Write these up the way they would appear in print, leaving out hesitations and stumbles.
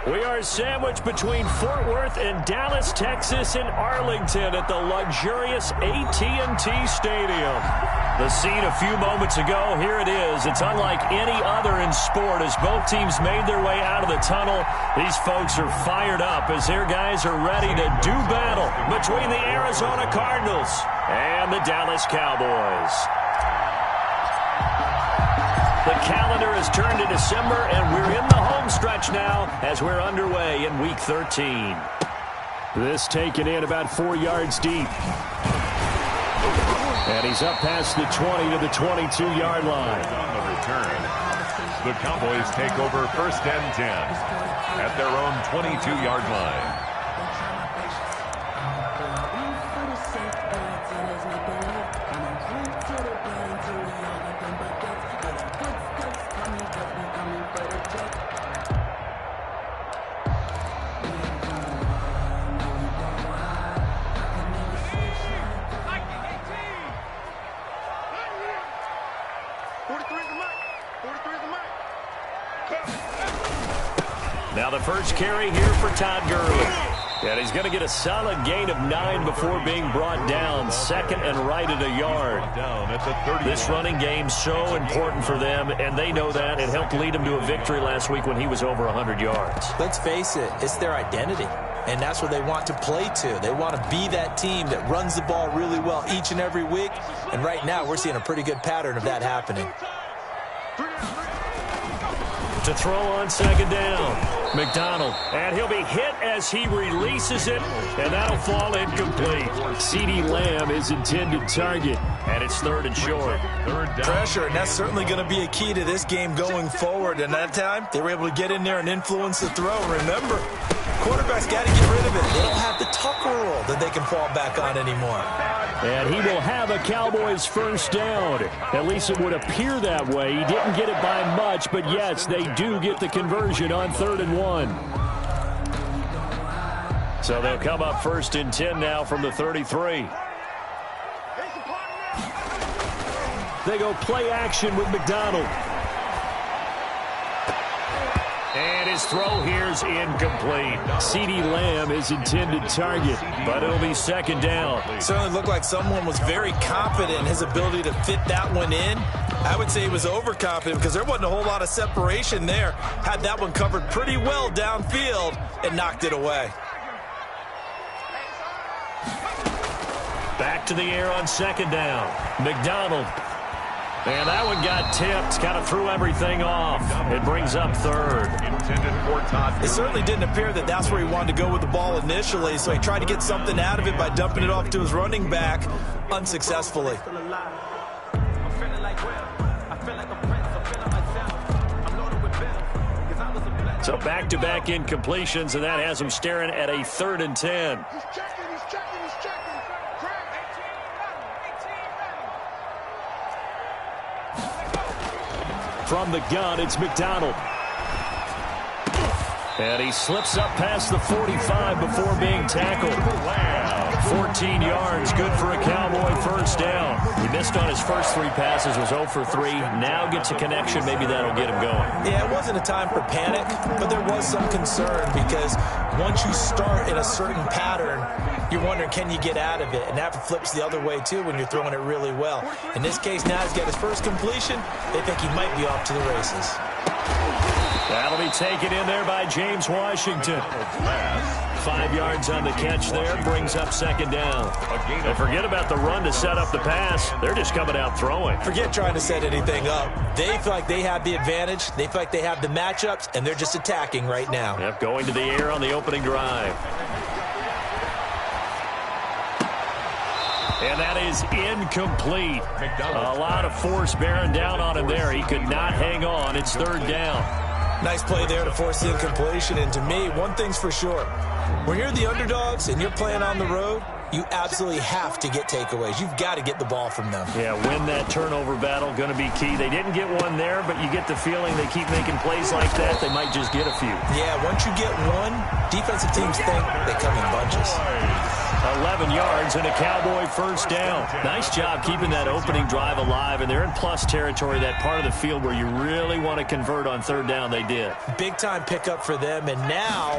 We are sandwiched between Fort Worth and Dallas, Texas, and Arlington at the luxurious AT&T Stadium. The scene a few moments ago, here it is. It's unlike any other in sport as both teams made their way out of the tunnel. These folks are fired up as their guys are ready to do battle between the Arizona Cardinals and the Dallas Cowboys. The calendar has turned to December, and we're in the home stretch now as we're underway in Week 13. This taken in about 4 yards deep. And he's up past the 20 to the 22-yard line. On the return, the Cowboys take over 1st and 10 at their own 22-yard line. Now the first carry here for Todd Gurley. And he's going to get a solid gain of 9 before being brought down. 2nd and right at a yard. This running game so important for them, and they know that. It helped lead them to a victory last week when he was over 100 yards. Let's face it, it's their identity. And that's what they want to play to. They want to be that team that runs the ball really well each and every week. And right now we're seeing a pretty good pattern of that happening. To throw on 2nd down, McDonald. And he'll be hit as he releases it, and that'll fall incomplete. CeeDee Lamb is intended target, and it's 3rd and short. Pressure, and that's certainly going to be a key to this game going forward. And that time, they were able to get in there and influence the throw. Remember, quarterbacks got to get rid of it. They don't have the Tucker rule that they can fall back on anymore. And he will have a Cowboys 1st down. At least it would appear that way. He didn't get it by much, but yes, they do get the conversion on 3rd and 1. So they'll come up 1st and 10 now from the 33. They go play action with McDonald. And his throw here is incomplete. CeeDee Lamb is intended target, but it'll be 2nd down. It certainly looked like someone was very confident in his ability to fit that one in. I would say he was overconfident because there wasn't a whole lot of separation there. Had that one covered pretty well downfield and knocked it away. Back to the air on 2nd down. McDonald. And that one got tipped, kind of threw everything off. It brings up 3rd. It certainly didn't appear that that's where he wanted to go with the ball initially, so he tried to get something out of it by dumping it off to his running back unsuccessfully. So back-to-back incompletions, and that has him staring at a 3rd and 10. From the gun, it's McDonald. And he slips up past the 45 before being tackled. 14 yards, good for a Cowboy 1st down. He missed on his first 3 passes, was 0 for 3. Now gets a connection, maybe that'll get him going. Yeah, it wasn't a time for panic, but there was some concern because once you start in a certain pattern, you're wondering, can you get out of it? And that flips the other way, too, when you're throwing it really well. In this case, now he's got his first completion. They think he might be off to the races. That'll be taken in there by James Washington. 5 yards on the catch there, brings up 2nd down. And forget about the run to set up the pass. They're just coming out throwing. Forget trying to set anything up. They feel like they have the advantage. They feel like they have the matchups, and they're just attacking right now. Yep, going to the air on the opening drive. And that is incomplete. A lot of force bearing down on him there. He could not hang on. It's 3rd down. Nice play there to force the incompletion. And to me, one thing's for sure. When you're the underdogs and you're playing on the road, you absolutely have to get takeaways. You've got to get the ball from them. Yeah, win that turnover battle, going to be key. They didn't get one there, but you get the feeling they keep making plays like that, they might just get a few. Yeah, once you get one, defensive teams think they come in bunches. 11 yards and a Cowboy first down. Nice job keeping that opening drive alive, and they're in plus territory, that part of the field where you really want to convert on third down. They did. Big-time pickup for them, and now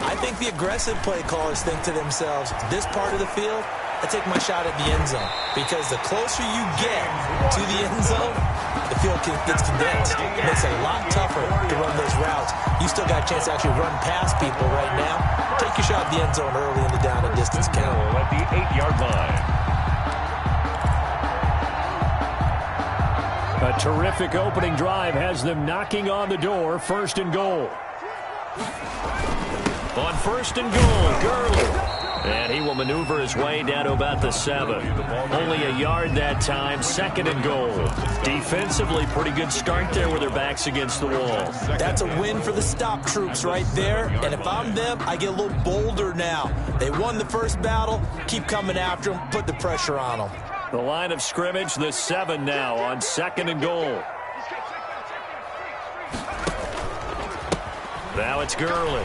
I think the aggressive play callers think to themselves, this part of the field, I take my shot at the end zone, because the closer you get to the end zone, the field gets condensed. It makes it a lot tougher to run those routes. You still got a chance to actually run past people right now. Take your shot at the end zone early in the down and distance count. At the 8-yard line. A terrific opening drive has them knocking on the door. First and goal. On first and goal, Gurley. And he will maneuver his way down to about the 7. Only a yard that time, second and goal. Defensively, pretty good start there with their backs against the wall. That's a win for the stop troops right there. And if I'm them, I get a little bolder now. They won the first battle. Keep coming after them. Put the pressure on them. The line of scrimmage, the 7 now on second and goal. Now it's Gurley.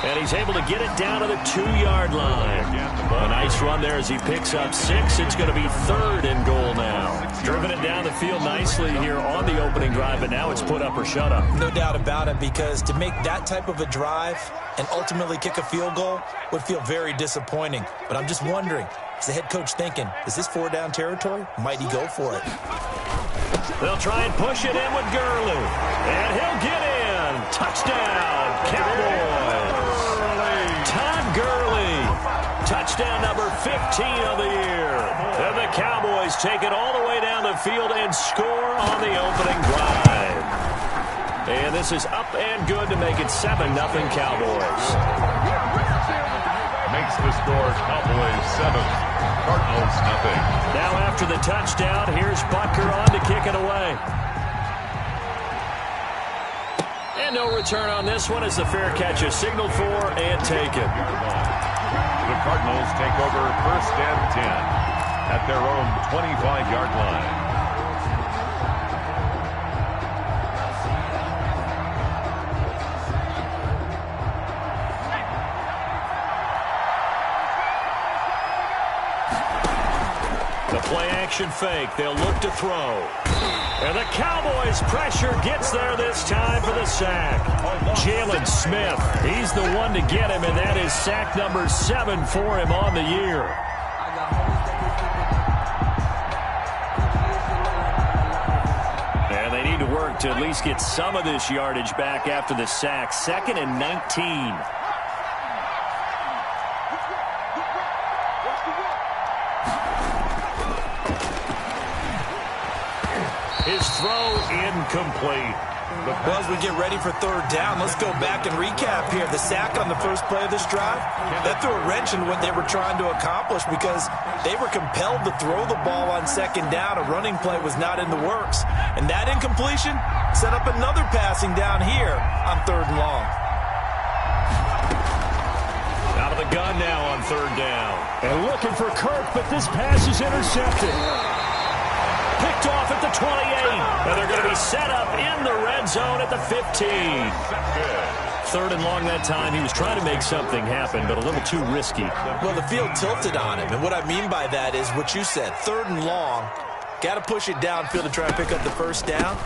And he's able to get it down to the 2-yard line. A nice run there as he picks up 6. It's going to be third and goal now. Driven it down the field nicely here on the opening drive, but now it's put up or shut up. No doubt about it, because to make that type of a drive and ultimately kick a field goal would feel very disappointing. But I'm just wondering, is the head coach thinking, is this 4-down territory? Might he go for it? They'll try and push it in with Gurley. And he'll get in. Touchdown, Cowboys. Todd Gurley. Touchdown number 15 of the year. And the Cowboys take it all the way down the field and score on the opening drive. And this is up and good to make it 7-0 Cowboys. Makes the score Cowboys 7, Cardinals nothing. Now after the touchdown, here's Butker on to kick it away. And no return on this one as the fair catch is signaled for and taken. The Cardinals take over first and 10 at their own 25-yard line. The play-action fake. They'll look to throw. And the Cowboys' pressure gets there this time for the sack. Jalen Smith, he's the one to get him, and that is sack number 7 for him on the year. And they need to work to at least get some of this yardage back after the sack. 2nd and 19. His throw incomplete. Well, as we get ready for third down, let's go back and recap here. The sack on the first play of this drive, that threw a wrench in what they were trying to accomplish, because they were compelled to throw the ball on second down. A running play was not in the works. And that incompletion set up another passing down here on third and long. Out of the gun now on third down. And looking for Kirk, but this pass is intercepted. Picked off at the 28. And they're going to be set up in the red zone at the 15. Third and long that time. He was trying to make something happen, but a little too risky. Well, the field tilted on him. And what I mean by that is what you said. Third and long. Got to push it downfield to try and pick up the first down.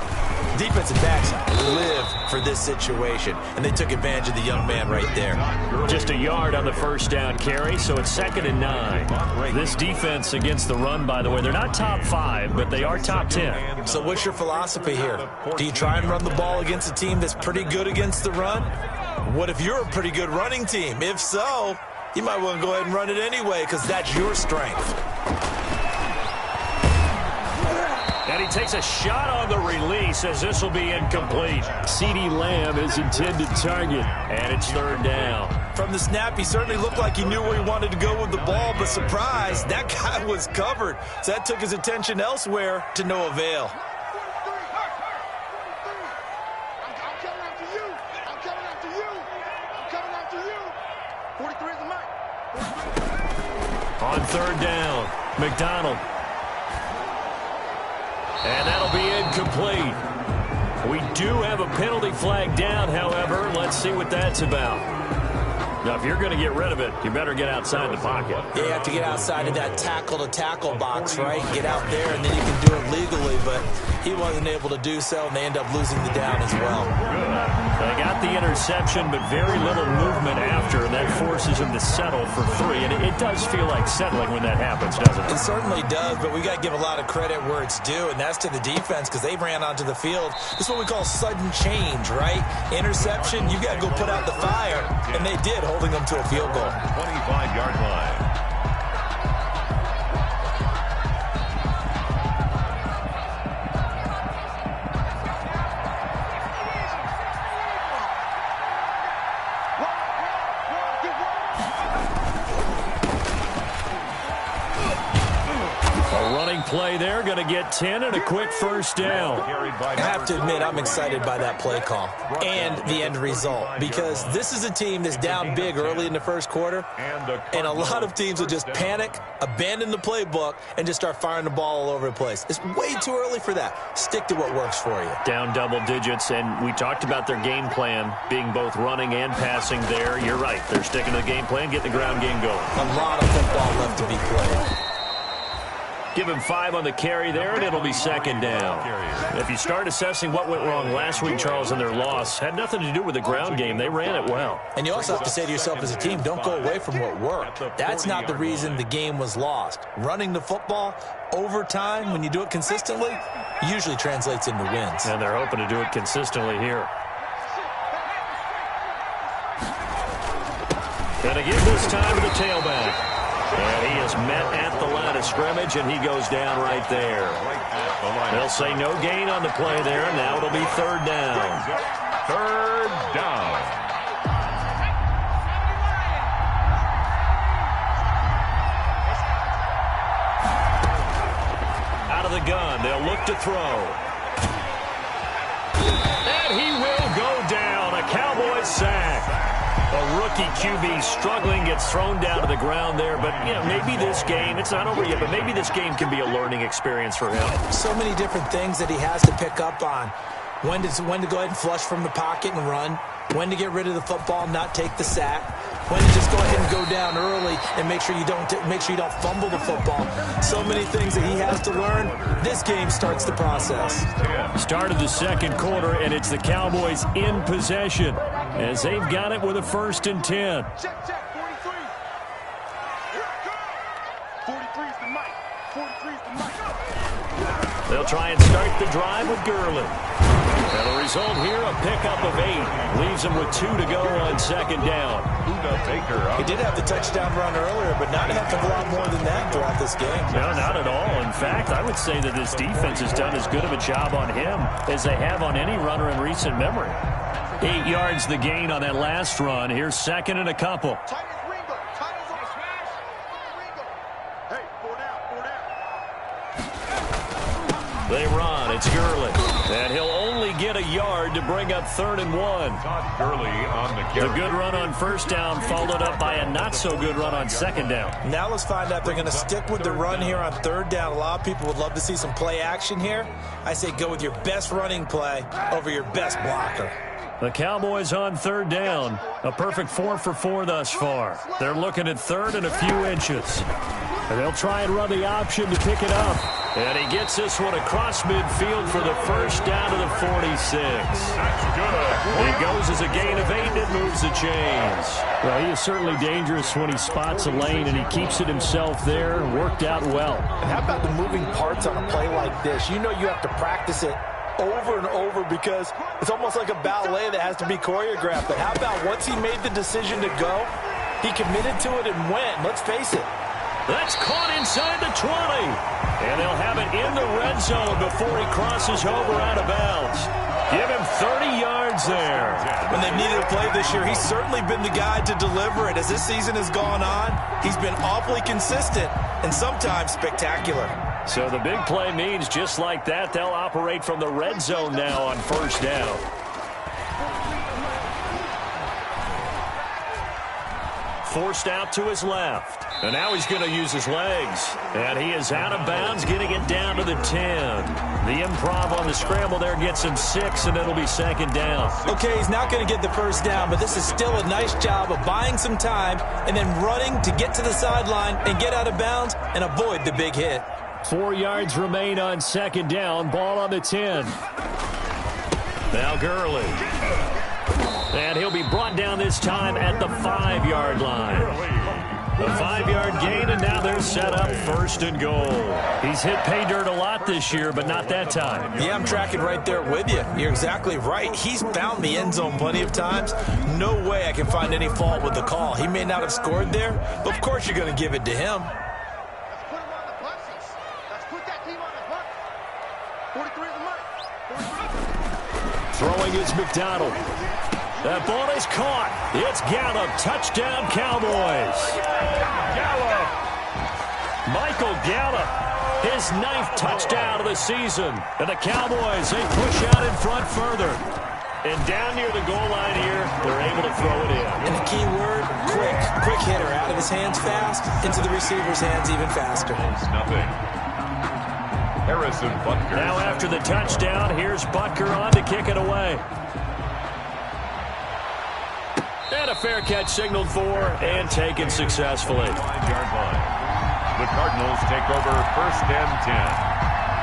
Defensive backs live for this situation, and they took advantage of the young man right there. Just a yard on the first down carry, so it's 2nd and 9. This defense against the run, by the way, they're not top 5, but they are top 10. So what's your philosophy here? Do you try and run the ball against a team that's pretty good against the run? What if you're a pretty good running team? If so, you might want to go ahead and run it anyway, because that's your strength. And he takes a shot on the release as this will be incomplete. CeeDee Lamb is intended target, and it's third down. From the snap, he certainly looked like he knew where he wanted to go with the ball, but surprise, that guy was covered. So that took his attention elsewhere to no avail. On third down, McDonald. And that'll be incomplete. We do have a penalty flag down, however. Let's see what that's about. Now, if you're going to get rid of it, you better get outside the pocket. Yeah, you have to get outside of that tackle-to-tackle box, right? Get out there, and then you can do it legally, but he wasn't able to do so, and they end up losing the down as well. They got the interception, but very little movement after, and that forces him to settle for 3. And it does feel like settling when that happens, doesn't it? It certainly does, but we got to give a lot of credit where it's due, and that's to the defense because they ran onto the field. This is what we call sudden change, right? Interception, you got to go put out the fire, and they did, holding them to a field goal. 25-yard line. Play there, going to get 10 and a quick first down. I have to admit, I'm excited by that play call and the end result because this is a team that's down big early in the first quarter, and a lot of teams will just panic, abandon the playbook, and just start firing the ball all over the place. It's way too early for that. Stick to what works for you. Down double digits, and we talked about their game plan being both running and passing there. You're right. They're sticking to the game plan, getting the ground game going. A lot of football left to be played. Give him 5 on the carry there, and it'll be second down. If you start assessing what went wrong last week, Charles, in their loss, had nothing to do with the ground game. They ran it well. And you also have to say to yourself as a team, don't go away from what worked. That's not the reason the game was lost. Running the football over time, when you do it consistently, usually translates into wins. And they're hoping to do it consistently here. And again this time to the tailback. And he is met at the line of scrimmage, and he goes down right there. They'll say no gain on the play there. Now it'll be third down. Third down. Out of the gun. They'll look to throw. And he will go down. A Cowboy sack. A rookie QB struggling, gets thrown down to the ground there. But, you know, maybe this game, it's not over yet, but maybe this game can be a learning experience for him. So many different things that he has to pick up on. When to go ahead and flush from the pocket and run. When to get rid of the football and not take the sack. When to just go ahead and go down early and make sure you don't fumble the football. So many things that he has to learn. This game starts the process. Start of the second quarter, and it's the Cowboys in possession as they've got it with a 1st and 10. Check, 43. Here it comes. 43's the mic. 43's the mic. They'll try and start the drive with Gurley. And the result here, a pickup of 8. Leaves him with 2 to go on second down. He did have the touchdown run earlier, but not a heck of a lot more than that throughout this game. No, not at all. In fact, I would say that this defense has done as good of a job on him as they have on any runner in recent memory. 8 yards the gain on that last run. Here's second and a couple. They run. It's Gurley. And he'll only get a yard to bring up 3rd and 1. Gurley on the carry. The good run on first down followed up by a not-so-good run on second down. Now let's find out if they're going to stick with the run here on third down. A lot of people would love to see some play action here. I say go with your best running play over your best blocker. The Cowboys on third down. A perfect 4 for 4 thus far. They're looking at 3rd and a few inches. And they'll try and run the option to pick it up. And he gets this one across midfield for the first down to the 46. That's good. It goes as a gain of 8, and it moves the chains. Well, he is certainly dangerous when he spots a lane, and he keeps it himself there. Worked out well. And how about the moving parts on a play like this? You know you have to practice it over and over because it's almost like a ballet that has to be choreographed. But how about once he made the decision to go, he committed to it and went. Let's face it. That's caught inside the 20. And they'll have it in the red zone before he crosses over out of bounds. Give him 30 yards there. When they've needed a play this year, he's certainly been the guy to deliver it. As this season has gone on, he's been awfully consistent and sometimes spectacular. So the big play means just like that, they'll operate from the red zone now on first down. forced out to his left. And now he's going to use his legs. And he is out of bounds, getting it down to the 10. The improv on the scramble there gets him 6, and it'll be second down. Okay, he's not going to get the first down, but this is still a nice job of buying some time and then running to get to the sideline and get out of bounds and avoid the big hit. 4 yards remain on second down. Ball on the 10. Now Gurley. And he'll be brought down this time at the 5-yard line. A 5-yard gain, and now they're set up first and goal. He's hit pay dirt a lot this year, but not that time. Yeah, I'm tracking right there with you. You're exactly right. He's found the end zone plenty of times. No way I can find any fault with the call. He may not have scored there, but of course you're going to give it to him. Let's put him on the buses. Let's put that team on the bus. 43 is the mic. 43. Throwing is McDonald. That ball is caught. It's Gallup. Touchdown, Cowboys. Gallup. Michael Gallup, his 9th touchdown of the season. And the Cowboys, they push out in front further. And down near the goal line here, they're able to throw it in. And the key word, quick. Quick hitter. Out of his hands fast, into the receiver's hands even faster. Nothing. Harrison Butker. Now after the touchdown, here's Butker on to kick it away. And a fair catch signaled for and taken successfully. 5-yard line. The Cardinals take over first and 10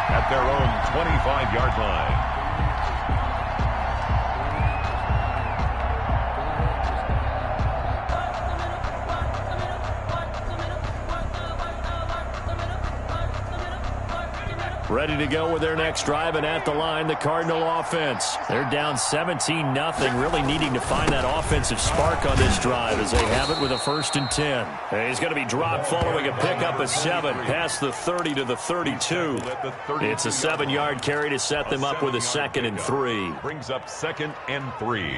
at their own 25-yard line. Ready to go with their next drive, and at the line, the Cardinal offense. They're down 17-0, really needing to find that offensive spark on this drive as they have it with a 1st and 10. And he's going to be dropped following a pickup of 7 past the 30 to the 32. It's a 7-yard carry to set them up with a 2nd and 3. Brings up 2nd and 3.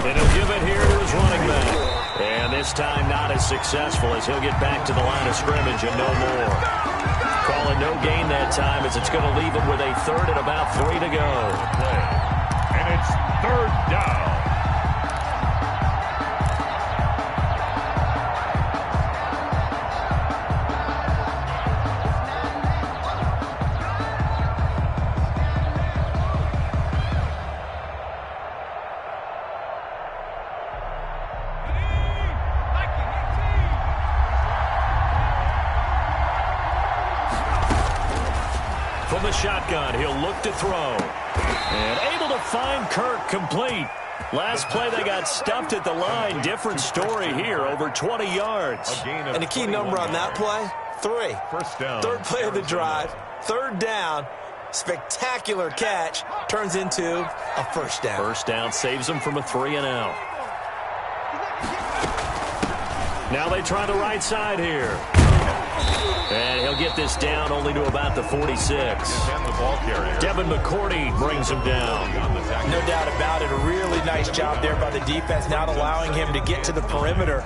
And he'll give it here to his running back. And this time not as successful as he'll get back to the line of scrimmage and no more. Calling no gain that time as it's going to leave him with a 3rd and about 3 to go. And it's 3rd down. From the shotgun, he'll look to throw. And able to find Kirk complete. Last play, they got stuffed at the line. Different story here, over 20 yards. And the key number on that play, 3. First down. 3rd play of the drive, 3rd down. Spectacular catch turns into a 1st down. 1st down saves them from a 3 and out. Now they try the right side here. And he'll get this down only to about the 46. Devin McCourty brings him down. No doubt about it. A really nice job there by the defense, not allowing him to get to the perimeter.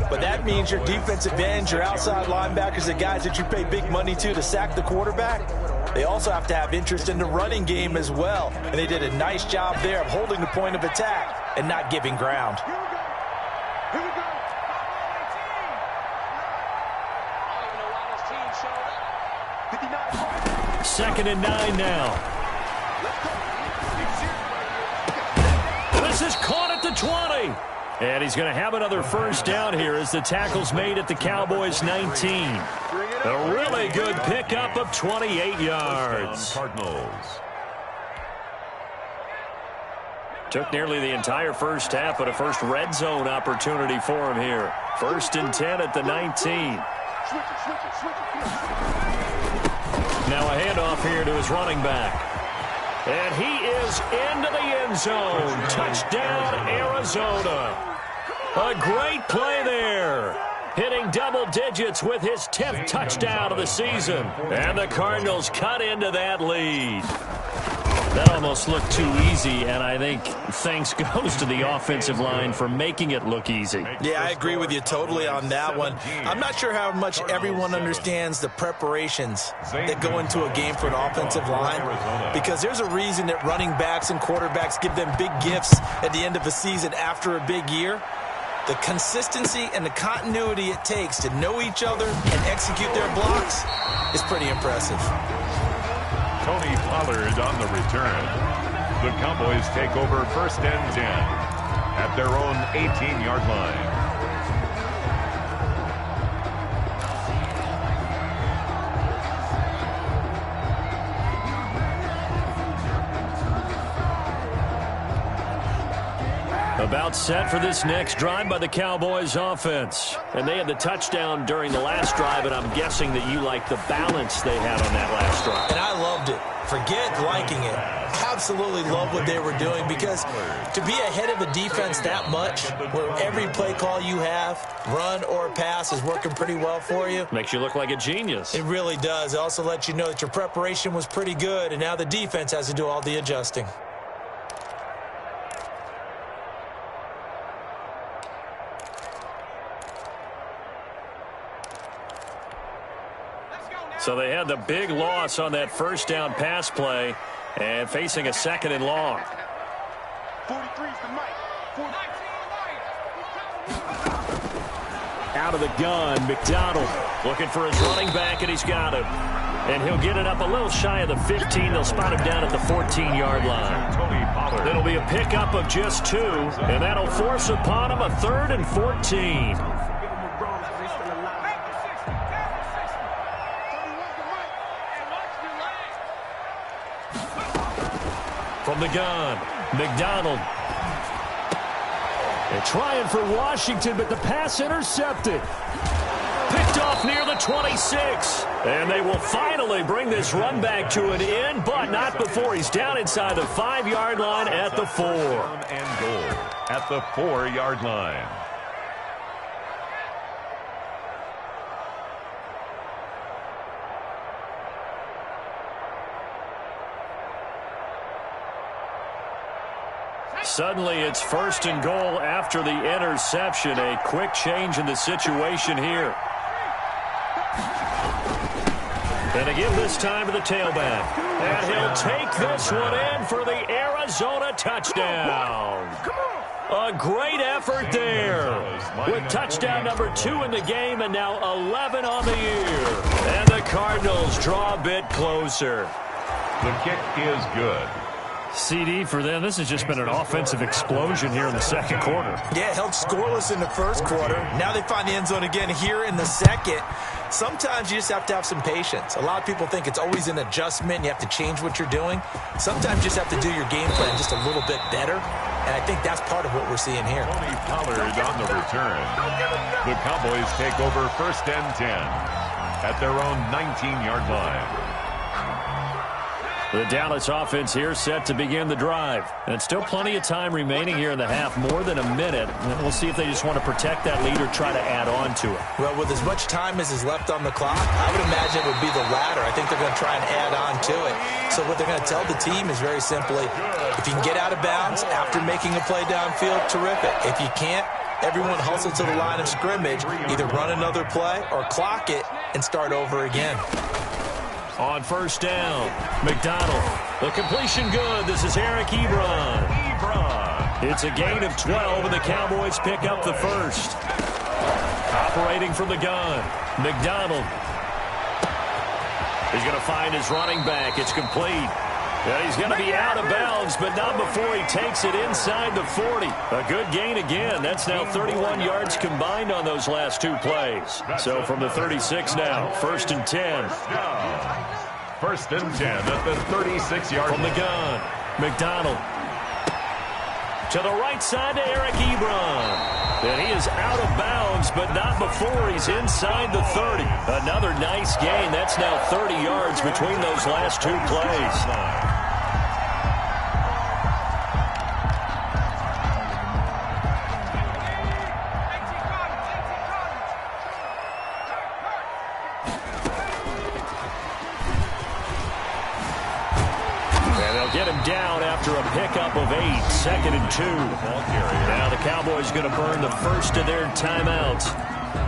But that means your defensive ends, your outside linebackers, the guys that you pay big money to sack the quarterback, they also have to have interest in the running game as well. And they did a nice job there of holding the point of attack and not giving ground. Here we go. 2nd and 9 now. This is caught at the 20. And he's going to have another 1st down here as the tackle's made at the Cowboys 19. A really good pickup of 28 yards. Cardinals. Took nearly the entire first half, but a first red zone opportunity for him here. 1st and 10 at the 19. Now a handoff here to his running back. And he is into the end zone. Touchdown, Arizona. A great play there. Hitting double digits with his 10th touchdown of the season. And the Cardinals cut into that lead. That almost looked too easy, and I think thanks goes to the offensive line for making it look easy. Yeah, I agree with you totally on that one. I'm not sure how much everyone understands the preparations that go into a game for an offensive line, because there's a reason that running backs and quarterbacks give them big gifts at the end of a season after a big year. The consistency and the continuity it takes to know each other and execute their blocks is pretty impressive. Tony Pollard on the return. The Cowboys take over 1st and 10 at their own 18-yard line. About set for this next drive by the Cowboys offense. And they had the touchdown during the last drive, and I'm guessing that you like the balance they had on that last drive. And I loved it. Forget liking it. Absolutely love what they were doing, because to be ahead of a defense that much, where every play call you have, run or pass, is working pretty well for you. Makes you look like a genius. It really does. It also lets you know that your preparation was pretty good, and now the defense has to do all the adjusting. So they had the big loss on that first down pass play and facing a 2nd and long. 43's the mic. 49. Out of the gun, McDonald looking for his running back, and he's got him. And he'll get it up a little shy of the 15. They'll spot him down at the 14-yard line. Tony Pollard. It'll be a pickup of just 2, and that'll force upon him a 3rd and 14. From the gun, McDonald. They're trying for Washington, but the pass intercepted. Picked off near the 26. And they will finally bring this run back to an end, but not before he's down inside the 5-yard line at the 4. And goal at the 4-yard line. Suddenly it's 1st and goal after the interception. A quick change in the situation here. And again this time to the tailback. And he'll take this one in for the Arizona touchdown. A great effort there. With touchdown number 2 in the game and now 11 on the year. And the Cardinals draw a bit closer. The kick is good. CD for them. This has just been an offensive explosion here in the 2nd quarter. Yeah, held scoreless in the 1st quarter. Now they find the end zone again here in the 2nd. Sometimes you just have to have some patience. A lot of people think it's always an adjustment. You have to change what you're doing. Sometimes you just have to do your game plan just a little bit better. And I think that's part of what we're seeing here. Tony Pollard on the return. The Cowboys take over 1st and 10 at their own 19-yard line. The Dallas offense here set to begin the drive. And still plenty of time remaining here in the half, more than a minute. And we'll see if they just want to protect that lead or try to add on to it. Well, with as much time as is left on the clock, I would imagine it would be the latter. I think they're going to try and add on to it. So what they're going to tell the team is very simply, if you can get out of bounds after making a play downfield, terrific. If you can't, everyone hustle to the line of scrimmage, either run another play or clock it and start over again. On 1st down, McDonald. The completion good. This is Eric Ebron. It's a gain of 12, and the Cowboys pick up the 1st. Operating from the gun, McDonald. He's going to find his running back. It's complete. And he's going to be out of bounds, but not before he takes it inside the 40. A good gain again. That's now 31 yards combined on those last 2 plays. So from the 36 now, 1st and 10. 1st and 10 at the 36-yard line. From the gun, McDonald. To the right side to Eric Ebron. And he is out of bounds, but not before he's inside the 30. Another nice gain. That's now 30 yards between those last 2 plays. They'll get him down after a pickup of 8, 2nd and 2. Now the Cowboys going to burn the first of their timeouts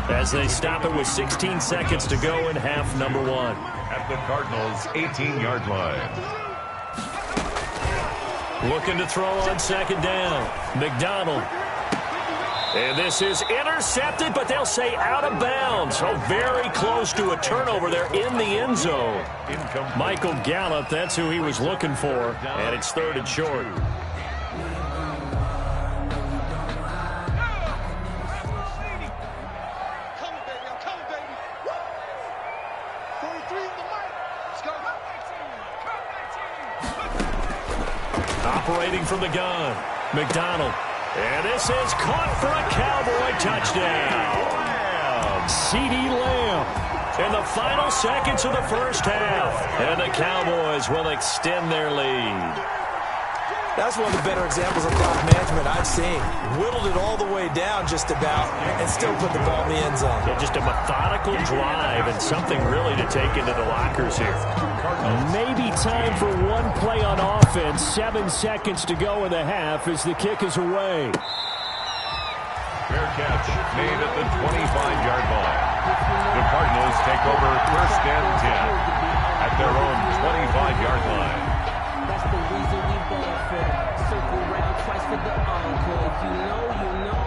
as they stop it with 16 seconds to go in half number 1. At the Cardinals' 18-yard line. Looking to throw on 2nd down. McDonald. And this is intercepted, but they'll say out of bounds. So very close to a turnover there in the end zone. Michael Gallup, that's who he was looking for. And it's 3rd and short. Operating from the gun, McDonald. And this is caught for a Cowboy touchdown. CeeDee Lamb in the final seconds of the first half. And the Cowboys will extend their lead. That's one of the better examples of clock management I've seen. Whittled it all the way down just about and still put the ball in the end zone. Yeah, just a methodical drive and something really to take into the lockers here. Maybe time for one play on offense. 7 seconds to go in the half as the kick is away. Fair catch made at the 25-yard line. The Cardinals take over 1st and 10 at their own 25-yard line. That's the reason we ball for. Circle round twice for the encore. If you know, you know.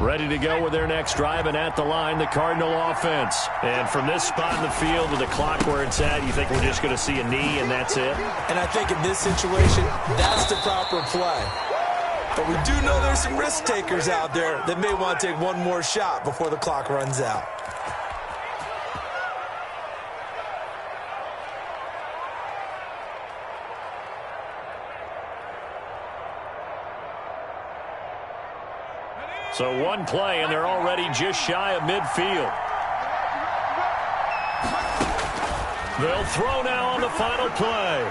Ready to go with their next drive, and at the line, the Cardinal offense. And from this spot in the field with the clock where it's at, you think we're just going to see a knee and that's it? And I think in this situation, that's the proper play. But we do know there's some risk takers out there that may want to take one more shot before the clock runs out. So one play, and they're already just shy of midfield. They'll throw now on the final play.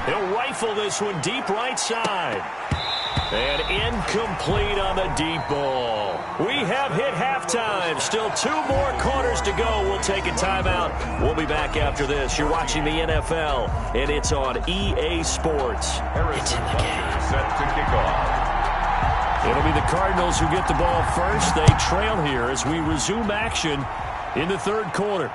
He'll rifle this one deep right side. And incomplete on the deep ball. We have hit halftime. Still 2 more quarters to go. We'll take a timeout. We'll be back after this. You're watching the NFL, and it's on EA Sports. It's in the game. Set to kick off. It'll be the Cardinals who get the ball first. They trail here as we resume action in the 3rd quarter.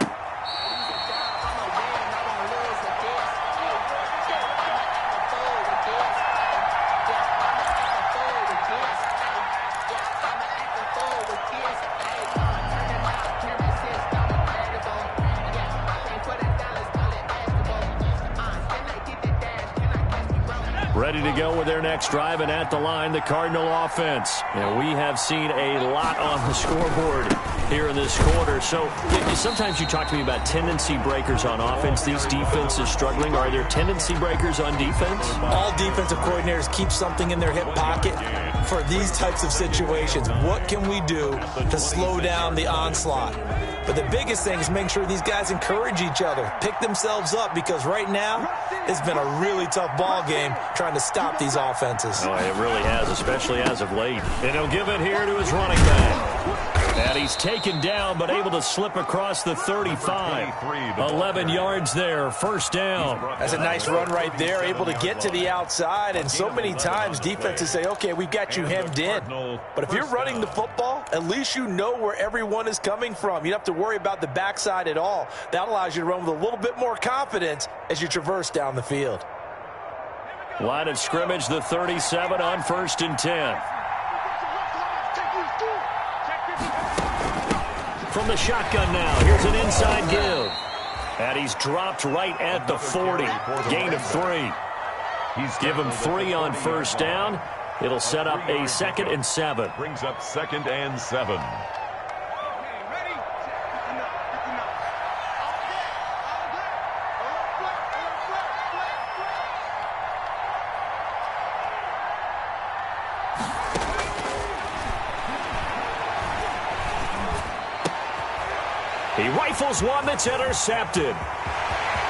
Ready to go with their next drive, and at the line, the Cardinal offense. And we have seen a lot on the scoreboard here in this quarter. So sometimes you talk to me about tendency breakers on offense. These defenses struggling. Are there tendency breakers on defense? All defensive coordinators keep something in their hip pocket for these types of situations. What can we do to slow down the onslaught? But the biggest thing is making sure these guys encourage each other, pick themselves up, because right now it's been a really tough ball game trying to stop these offenses. Oh, it really has, especially as of late. And he'll give it here to his running back. And he's taken down, but able to slip across the 35. 11 yards there, 1st down. That's a nice run right there, able to get to the outside. And so many times defenses say, okay, we've got you hemmed in. But if you're running the football, at least you know where everyone is coming from. You don't have to worry about the backside at all. That allows you to run with a little bit more confidence as you traverse down the field. Line of scrimmage, the 37 on 1st and 10. From the shotgun now, here's an inside give. And he's dropped right at the 40. Gain of 3. Give him 3 on 1st down. It'll set up a 2nd and 7. Brings up 2nd and 7. He rifles one that's intercepted.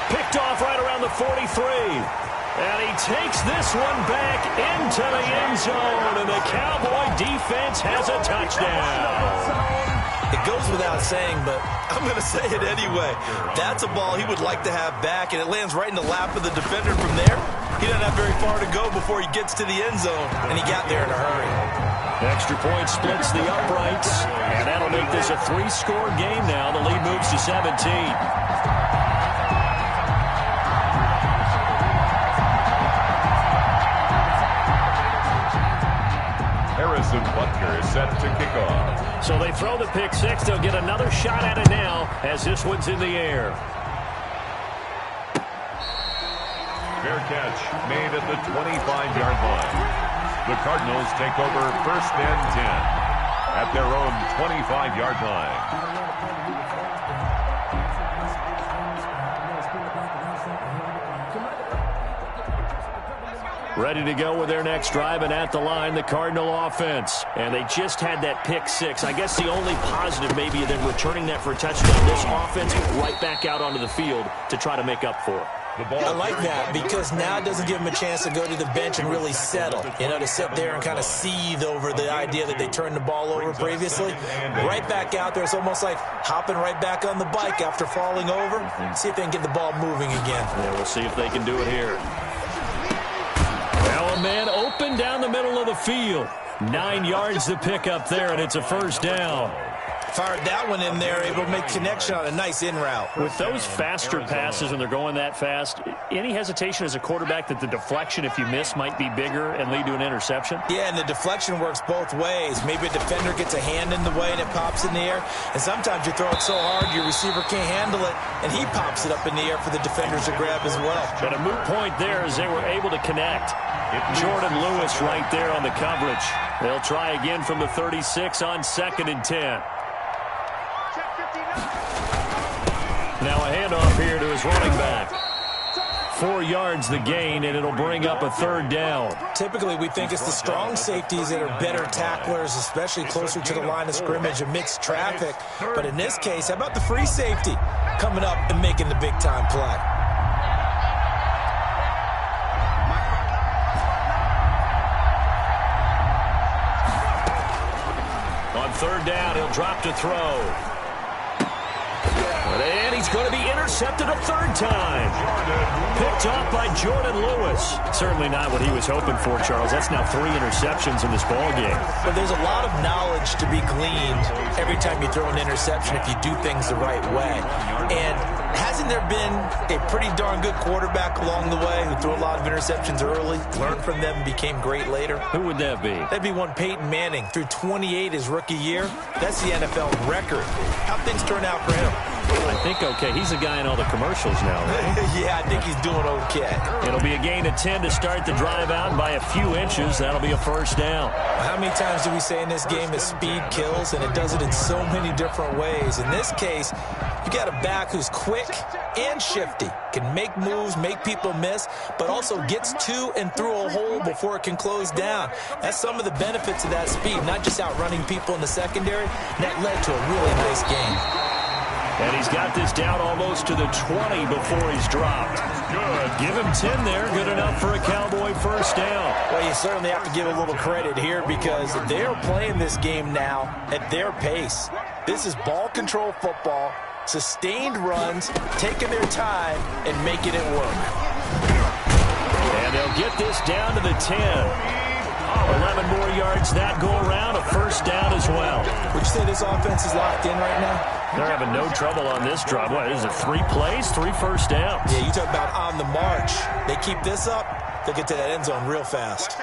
Picked off right around the 43. And he takes this one back into the end zone, and the Cowboy defense has a touchdown. It goes without saying, but I'm going to say it anyway. That's a ball he would like to have back, and it lands right in the lap of the defender from there. He doesn't have very far to go before he gets to the end zone, and he got there in a hurry. Extra point splits the uprights, and that'll make this a 3-score game now. The lead moves to 17. Harrison Butker is set to kick off. So they throw the pick six. They'll get another shot at it now as this one's in the air. Fair catch made at the 25-yard line. The Cardinals take over 1st and 10 at their own 25-yard line. Ready to go with their next drive, and at the line, the Cardinal offense. And they just had that pick six. I guess the only positive maybe than returning that for a touchdown. This offense right back out onto the field to try to make up for it. I like that because now it doesn't give them a chance to go to the bench and really settle. You know, to sit there and kind of seethe over the idea that they turned the ball over previously. Right back out there. It's almost like hopping right back on the bike after falling over. See if they can get the ball moving again. Yeah, we'll see if they can do it here. Now a man open down the middle of the field. 9 yards to pick up there, and it's a 1st down. Fired that one in there, able to make connection on a nice in route. With those faster passes and they're going that fast, any hesitation as a quarterback that the deflection, if you miss, might be bigger and lead to an interception? Yeah, and the deflection works both ways. Maybe a defender gets a hand in the way and it pops in the air. And sometimes you throw it so hard your receiver can't handle it, and he pops it up in the air for the defenders to grab as well. But a moot point there as they were able to connect. Jordan Lewis right there on the coverage. They'll try again from the 36 on 2nd and 10. Now a handoff here to his running back. 4 yards the gain, and it'll bring up a 3rd down. Typically, we think it's the strong safeties that are better tacklers, especially closer to the line of scrimmage amidst traffic. But in this case, how about the free safety coming up and making the big-time play? On 3rd down, he'll drop to throw. And he's going to be intercepted a 3rd time. Picked off by Jordan Lewis. Certainly not what he was hoping for, Charles. That's now 3 interceptions in this ball game. But there's a lot of knowledge to be gleaned every time you throw an interception if you do things the right way. And hasn't there been a pretty darn good quarterback along the way who threw a lot of interceptions early, learned from them, became great later? Who would that be? That'd be one Peyton Manning. Threw 28 his rookie year. That's the NFL record. How'd things turn out for him? I think okay. He's a guy in all the commercials now, right? Yeah, I think he's doing okay. It'll be a gain of 10 to start the drive out by a few inches. That'll be a 1st down. How many times do we say in this game that speed kills, and it does it in so many different ways? In this case, you got a back who's quick and shifty, can make moves, make people miss, but also gets to and through a hole before it can close down. That's some of the benefits of that speed, not just outrunning people in the secondary. And that led to a really nice game. And he's got this down almost to the 20 before he's dropped. Good. Give him 10 there. Good enough for a Cowboy 1st down. Well, you certainly have to give a little credit here because they're playing this game now at their pace. This is ball control football, sustained runs, taking their time, and making it work. And they'll get this down to the 10. 11 more yards that go around, a 1st down as well. Would you say this offense is locked in right now? They're having no trouble on this drive. What is it, 3 plays, 3 1st downs? Yeah, you talk about on the march. They keep this up, they'll get to that end zone real fast.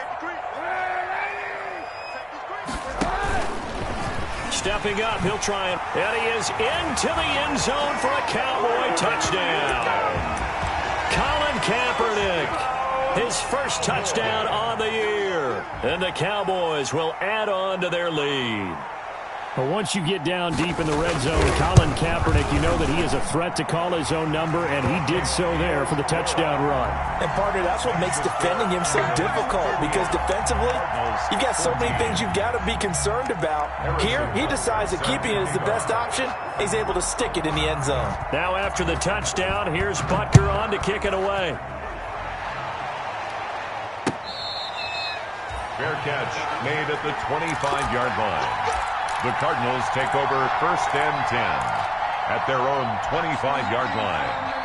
Stepping up, he'll try it. And he is into the end zone for a Cowboy touchdown. Colin Kaepernick. His 1st touchdown on the year. And the Cowboys will add on to their lead. But once you get down deep in the red zone, Colin Kaepernick, you know that he is a threat to call his own number, and he did so there for the touchdown run. And, partner, that's what makes defending him so difficult, because defensively, you've got so many things you've got to be concerned about. Here, he decides that keeping it is the best option. He's able to stick it in the end zone. Now after the touchdown, here's Butker on to kick it away. Fair catch made at the 25-yard line. The Cardinals take over 1st and 10 at their own 25-yard line.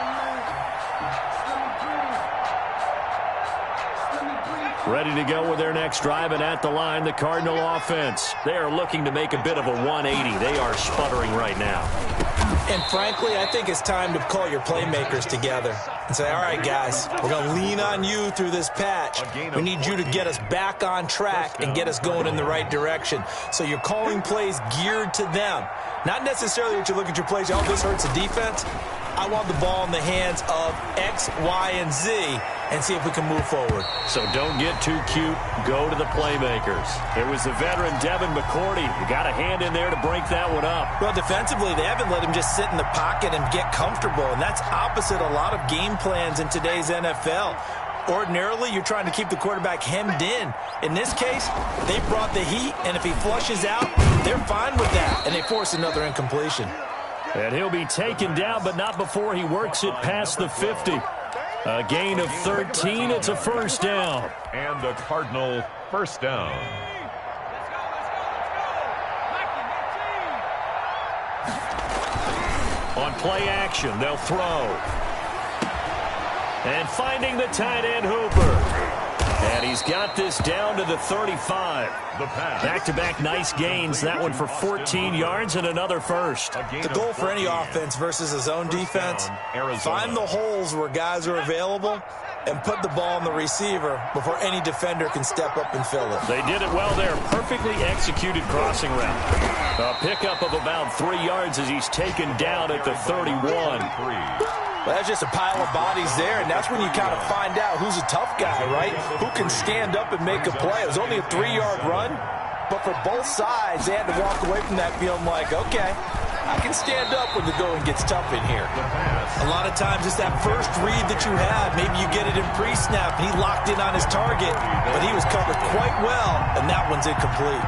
Ready to go with their next drive, and at the line, the Cardinal offense. They are looking to make a bit of a 180. They are sputtering right now. And frankly, I think it's time to call your playmakers together and say, all right, guys, we're going to lean on you through this patch. We need you to get us back on track and get us going in the right direction. So you're calling plays geared to them. Not necessarily that you look at your plays, oh, this hurts the defense. I want the ball in the hands of X, Y, and Z and see if we can move forward. So don't get too cute. Go to the playmakers. It was the veteran Devin McCourty who got a hand in there to break that one up. Well, defensively, they haven't let him just sit in the pocket and get comfortable, and that's opposite a lot of game plans in today's NFL. Ordinarily, you're trying to keep the quarterback hemmed in. In this case, they brought the heat, and if he flushes out, they're fine with that, and they force another incompletion. And he'll be taken down, but not before he works it past the 50. A gain of 13. It's a first down. And a Cardinal first down. On play action, they'll throw. And finding the tight end Hooper. And he's got this down to the 35. The pass. Back-to-back nice gains. That one for 14 yards and another first. The goal for any offense versus his own defense, find the holes where guys are available and put the ball on the receiver before any defender can step up and fill it. They did it well there. Perfectly executed crossing route. A pickup of about 3 yards as he's taken down at the 31. Well, that's just a pile of bodies there, and that's when you kind of find out who's a tough guy, right? Who can stand up and make a play. It was only a 3-yard run, but for both sides, they had to walk away from that feeling like, okay, I can stand up when the going gets tough in here. A lot of times it's that first read that you have. Maybe you get it in pre-snap, and he locked in on his target, but he was covered quite well, and that one's incomplete.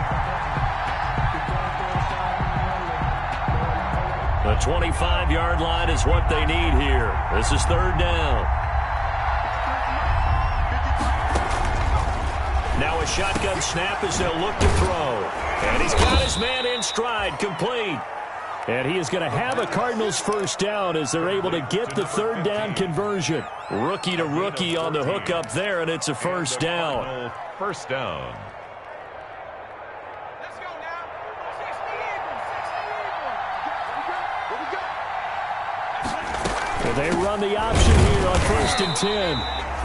The 25-yard line is what they need here. This is third down. Now a shotgun snap as they'll look to throw. And he's got his man in stride, complete. And he is going to have a Cardinals first down as they're able to get the third down conversion. Rookie to rookie on the hook up there, and it's a first down. First down. They run the option here on 1st and 10.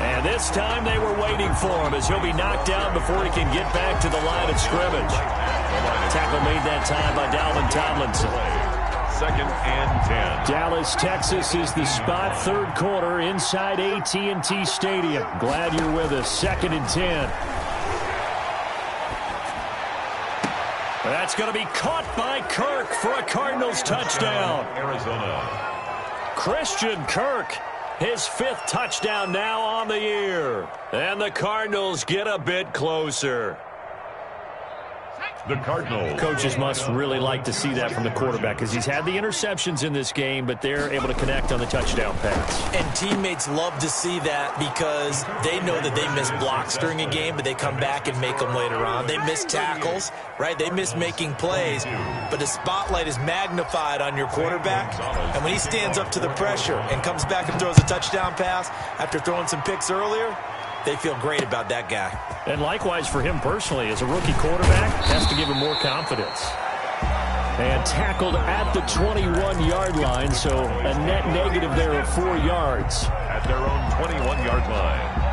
And this time they were waiting for him as he'll be knocked down before he can get back to the line of scrimmage. Tackle made that time by Dalvin Tomlinson. 2nd and 10. Dallas, Texas is the spot. Third quarter inside AT&T Stadium. Glad you're with us. 2nd and 10. That's going to be caught by Kirk for a Cardinals touchdown. Arizona. Christian Kirk, his 5th touchdown now on the year. And the Cardinals get a bit closer. The Cardinals. Coaches must really like to see that from the quarterback because he's had the interceptions in this game, but they're able to connect on the touchdown pass. And teammates love to see that because they know that they miss blocks during a game, but they come back and make them later on. They miss tackles, right? They miss making plays, but the spotlight is magnified on your quarterback. And when he stands up to the pressure and comes back and throws a touchdown pass after throwing some picks earlier, they feel great about that guy. And likewise for him personally, as a rookie quarterback, has to give him more confidence. And tackled at the 21-yard line, so a net negative there of 4 yards. At their own 21-yard line.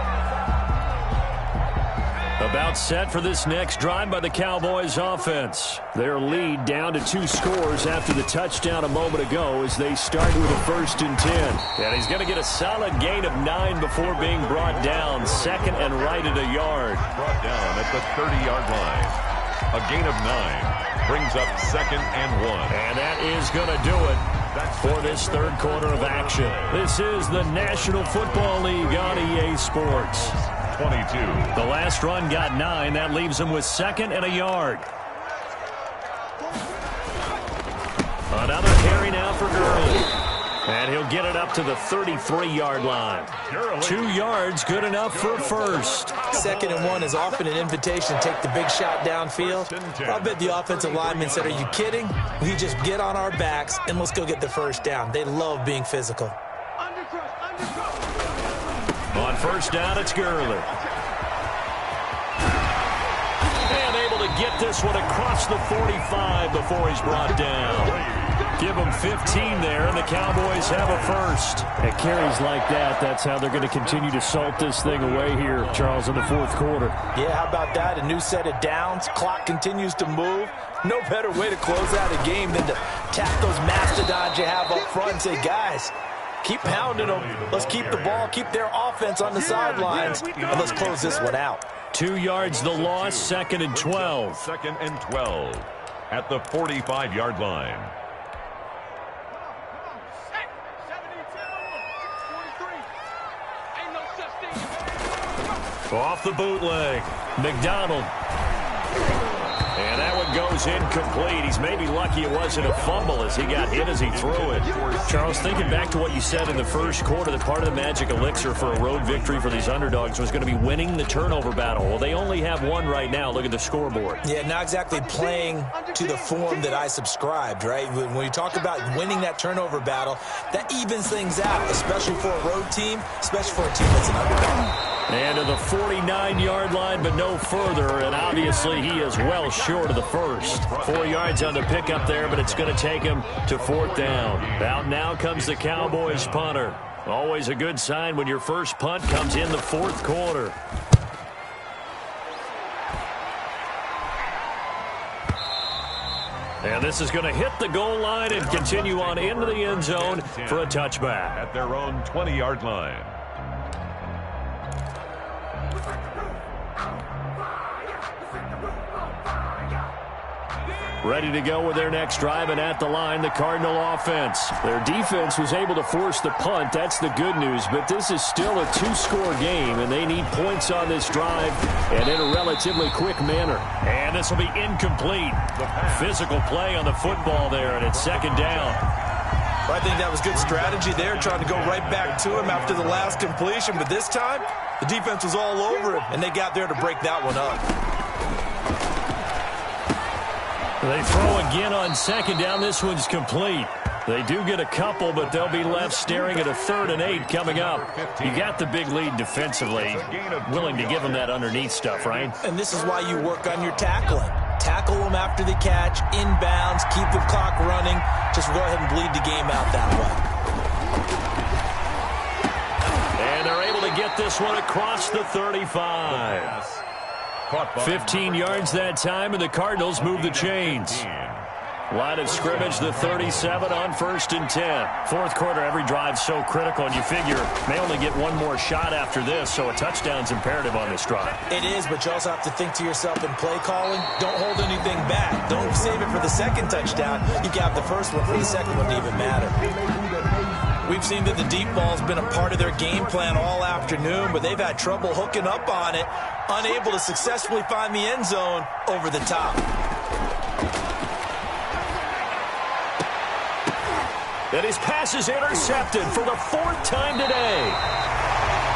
About set for this next drive by the Cowboys offense. Their lead down to 2 scores after the touchdown a moment ago as they start with a 1st and 10. And he's going to get a solid gain of 9 before being brought down. 2nd and right at a yard. Brought down at the 30-yard line. A gain of 9 brings up 2nd and 1. And that is going to do it for this third quarter of action. This is the National Football League on EA Sports. 22. The last run got 9. That leaves him with 2nd and a yard. Another carry now for Gurley. And he'll get it up to the 33-yard line. 2 yards, good enough for a first. 2nd and 1 is often an invitation to take the big shot downfield. I bet the offensive lineman said, are you kidding? We just get on our backs and let's go get the first down. They love being physical. On first down, it's Gurley. And able to get this one across the 45 before he's brought down. Give them 15 there, and the Cowboys have a first. At carries like that, that's how they're going to continue to salt this thing away here, Charles, in the 4th quarter. Yeah, how about that? A new set of downs. Clock continues to move. No better way to close out a game than to tap those mastodons you have up front and say, guys, keep pounding them. Let's keep the ball, keep their offense on the sidelines, and let's close this one out. 2 yards the loss, 2nd and 12. 2nd and 12 at the 45-yard line. Off the bootleg, McDonald. And that one goes incomplete. He's maybe lucky it wasn't a fumble as he got hit as he threw it. Charles, thinking back to what you said in the 1st quarter, that part of the magic elixir for a road victory for these underdogs was going to be winning the turnover battle. Well, they only have one right now. Look at the scoreboard. Yeah, not exactly playing to the form that I subscribed, right? When you talk about winning that turnover battle, that evens things out, especially for a road team, especially for a team that's an underdog. And to the 49-yard line, but no further. And obviously, he is well short of the first. 4 yards on the pickup there, but it's going to take him to 4th down. Out now comes the Cowboys punter. Always a good sign when your first punt comes in the 4th quarter. And this is going to hit the goal line and continue on into the end zone for a touchback. At their own 20-yard line. Ready to go with their next drive, and at the line, the Cardinal offense. Their defense was able to force the punt. That's the good news, but this is still a 2-score game, and they need points on this drive and in a relatively quick manner. And this will be incomplete. Physical play on the football there, and it's 2nd down. I think that was good strategy there, trying to go right back to him after the last completion, but this time, the defense was all over him, and they got there to break that one up. They throw again on 2nd down. This one's complete. They do get a couple, but they'll be left staring at a 3rd and 8 coming up. You got the big lead defensively. Willing to give them that underneath stuff, right? And this is why you work on your tackling. Tackle them after the catch, inbounds, keep the clock running. Just go ahead and bleed the game out that way. And they're able to get this one across the 35. 15 yards that time, and the Cardinals move the chains. Line of scrimmage, the 37 on 1st and 10. 4th quarter, every drive so critical, and you figure may only get one more shot after this, so a touchdown's imperative on this drive. It is, but you also have to think to yourself in play calling, don't hold anything back. Don't save it for the 2nd touchdown. You got the first one for the 2nd one to even matter. We've seen that the deep ball's been a part of their game plan all afternoon, but they've had trouble hooking up on it, unable to successfully find the end zone over the top. And his pass is intercepted for the 4th time today.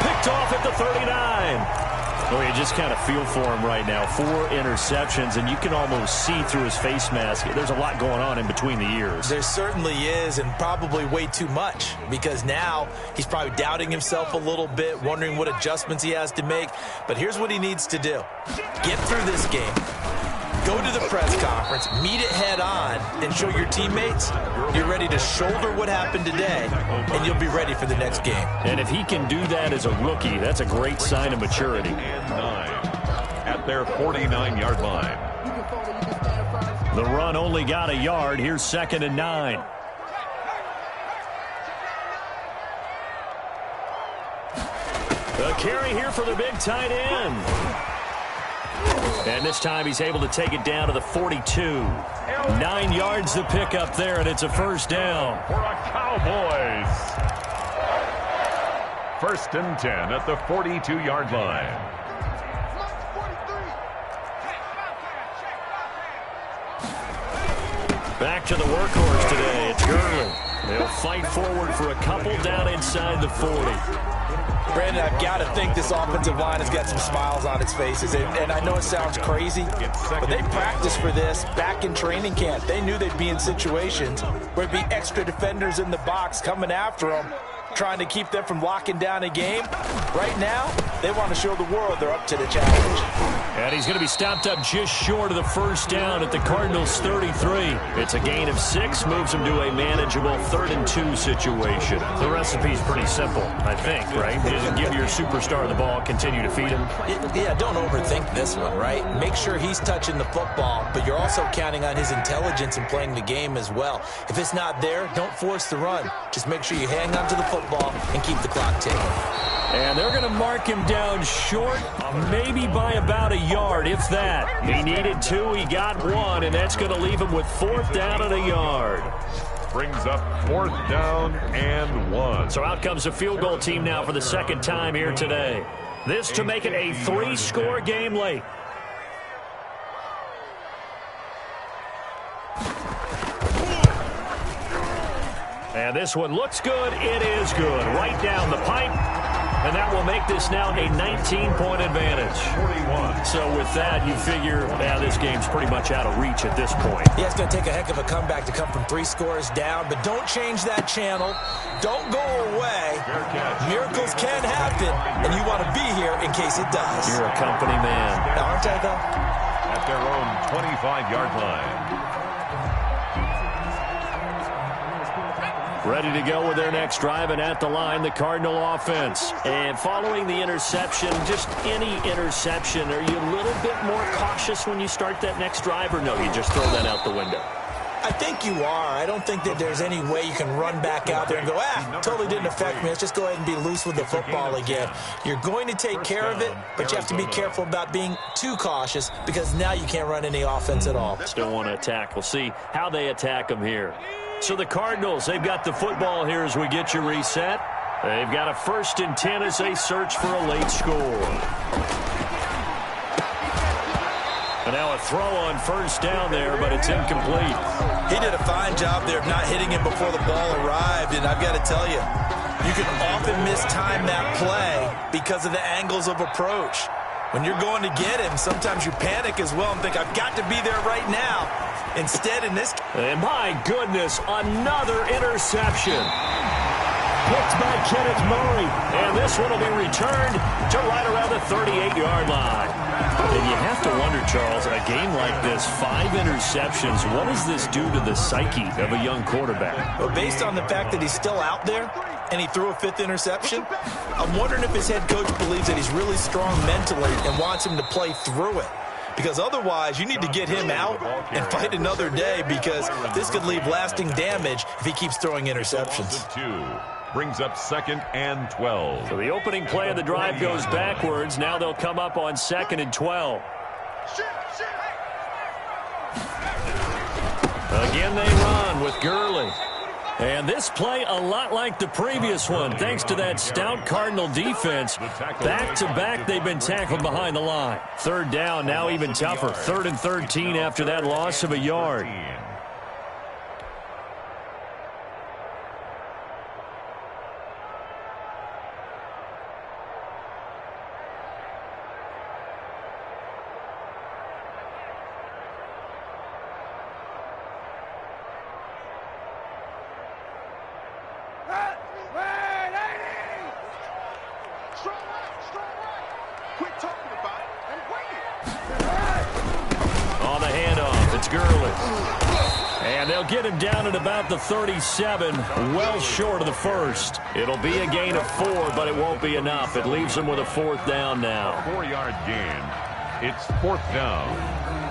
Picked off at the 39. Oh, you just kind of feel for him right now. 4 interceptions, and you can almost see through his face mask. There's a lot going on in between the ears. There certainly is, and probably way too much, because now he's probably doubting himself a little bit, wondering what adjustments he has to make. But here's what he needs to do. Get through this game. Go to the press conference, meet it head on, and show your teammates you're ready to shoulder what happened today, and you'll be ready for the next game. And if he can do that as a rookie, that's a great sign of maturity. And 9 at their 49-yard line. The run only got a yard. Here's 2nd and 9. A carry here for the big tight end. And this time he's able to take it down to the 42. 9 yards to pick up there, and it's a 1st down. For a Cowboys. 1st and 10 at the 42-yard line. Back to the workhorse today. It's Gurley. They'll fight forward for a couple down inside the 40. Brandon, I've got to think this offensive line has got some smiles on its faces. And I know it sounds crazy, but they practiced for this back in training camp. They knew they'd be in situations where there'd be extra defenders in the box coming after them, trying to keep them from locking down a game. Right now, they want to show the world they're up to the challenge. And he's going to be stopped up just short of the first down at the Cardinals' 33. It's a gain of 6, moves them to a manageable 3rd and 2 situation. The recipe's pretty simple, I think, right? Just give your superstar the ball, continue to feed him. Yeah, don't overthink this one, right? Make sure he's touching the football, but you're also counting on his intelligence in playing the game as well. If it's not there, don't force the run. Just make sure you hang on to the football and keep the clock ticking. And they're going to mark him down short, maybe by about a yard, if that. He needed 2, he got 1, and that's going to leave him with 4th down and a yard. Brings up 4th down and 1. So out comes a field goal team now for the 2nd time here today. This to make it a 3-score game late. And this one looks good. It is good. Right down the pipe. And that will make this now a 19-point advantage. 41. So with that, you figure, this game's pretty much out of reach at this point. Yeah, it's going to take a heck of a comeback to come from 3 scores down, but don't change that channel. Don't go away. Miracles can happen, and you want to be here in case it does. You're a company man. Now, aren't I, though? At their own 25-yard line. Ready to go with their next drive, and at the line, the Cardinal offense. And following the interception, just any interception, are you a little bit more cautious when you start that next drive, or no, you just throw that out the window? I think you are. I don't think that there's any way you can run back out there and go, totally didn't affect me. Let's just go ahead and be loose with the football again. You're going to take care of it, but you have to be careful about being too cautious because now you can't run any offense at all. Still want to attack. We'll see how they attack them here. So the Cardinals, they've got the football here as we get you reset. They've got a 1st and 10 as they search for a late score. And now a throw on 1st down there, but it's incomplete. He did a fine job there of not hitting him before the ball arrived, and I've got to tell you, you can often mistime that play because of the angles of approach. When you're going to get him, sometimes you panic as well and think, I've got to be there right now. Instead, in this... And my goodness, another interception. Picked by Kenneth Murray. And this one will be returned to right around the 38-yard line. And you have to wonder, Charles, a game like this, 5 interceptions, what does this do to the psyche of a young quarterback? Well, based on the fact that he's still out there and he threw a 5th interception, I'm wondering if his head coach believes that he's really strong mentally and wants him to play through it. Because otherwise, you need to get him out and fight another day because this could leave lasting damage if he keeps throwing interceptions. Brings up 2nd and 12. So the opening play of the drive goes backwards. Now they'll come up on 2nd and 12. Again, they run with Gurley. And this play a lot like the previous one, thanks to that stout Cardinal defense. Back-to-back, they've been tackled behind the line. 3rd down, now even tougher. 3rd and 13 after that loss of a yard. On the handoff, it's Gurley. And they'll get him down at about the 37, well short of the 1st. It'll be a gain of 4, but it won't be enough. It leaves him with a 4th down now. 4-yard gain. It's 4th down.